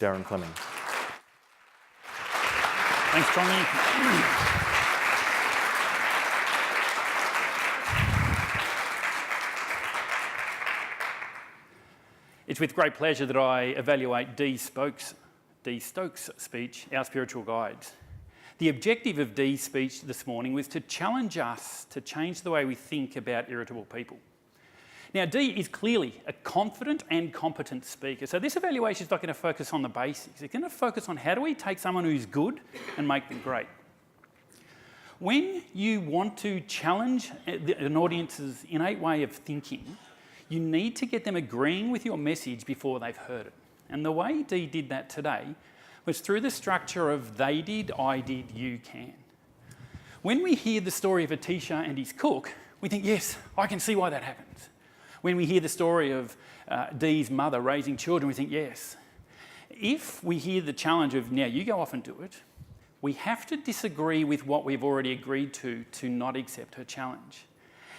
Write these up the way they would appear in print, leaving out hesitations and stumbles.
Darren Fleming. Thanks, Tommy. It's with great pleasure that I evaluate Dee Stokes' speech, Our Spiritual Guides. The objective of Dee's speech this morning was to challenge us to change the way we think about irritable people. Now, Dee is clearly a confident and competent speaker, so this evaluation is not going to focus on the basics. It's going to focus on how do we take someone who's good and make them great. When you want to challenge an audience's innate way of thinking, you need to get them agreeing with your message before they've heard it. And the way Dee did that today was through the structure of they did, I did, you can. When we hear the story of a teacher and his cook, we think, yes, I can see why that happens. When we hear the story of Dee's mother raising children, we think, yes. If we hear the challenge of, now you go off and do it, we have to disagree with what we've already agreed to not accept her challenge.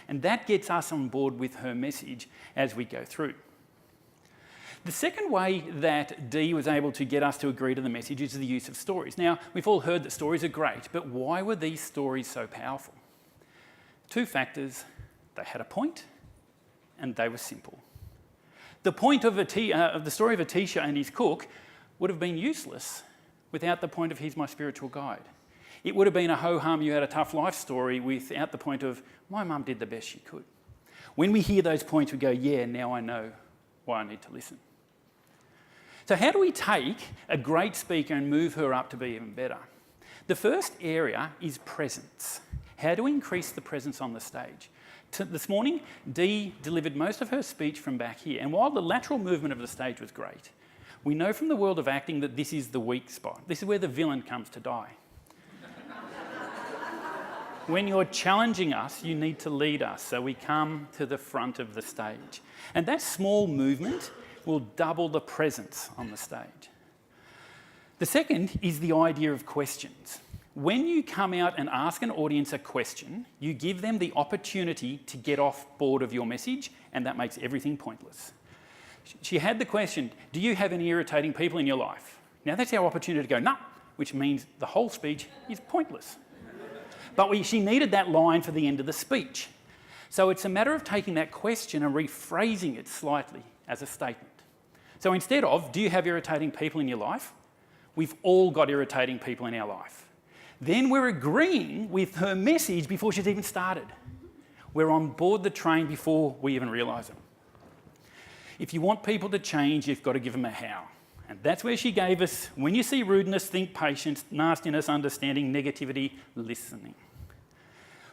And that gets us on board with her message as we go through. The second way that Dee was able to get us to agree to the message is the use of stories. Now, we've all heard that stories are great, but why were these stories so powerful? Two factors: they had a point and they were simple. The point of the story of a teacher and his cook would have been useless without the point of He's My Spiritual Guide. It would have been a ho-hum, you had a tough life story without the point of, my mum did the best she could. When we hear those points, we go, yeah, now I know why I need to listen. So how do we take a great speaker and move her up to be even better? The first area is presence. How do we increase the presence on the stage? This morning, Dee delivered most of her speech from back here, and while the lateral movement of the stage was great, we know from the world of acting that this is the weak spot. This is where the villain comes to die. When you're challenging us, you need to lead us, so we come to the front of the stage. And that small movement will double the presence on the stage. The second is the idea of questions. When you come out and ask an audience a question, you give them the opportunity to get off board of your message, and that makes everything pointless. She had the question, do you have any irritating people in your life? Now that's our opportunity to go, no, which means the whole speech is pointless. But she needed that line for the end of the speech. So it's a matter of taking that question and rephrasing it slightly as a statement. So instead of, do you have irritating people in your life? We've all got irritating people in our life. Then we're agreeing with her message before she's even started. We're on board the train before we even realise it. If you want people to change, you've got to give them a how. And that's where she gave us, when you see rudeness, think patience, nastiness, understanding, negativity, listening.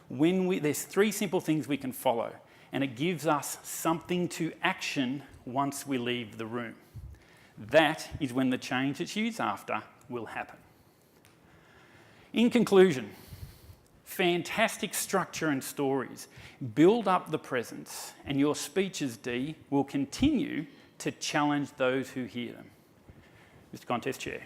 There's three simple things we can follow, and it gives us something to action once we leave the room. That is when the change that she's after will happen. In conclusion, fantastic structure and stories build up the presence, and your speeches, Dee, will continue to challenge those who hear them. Mr. Contest Chair.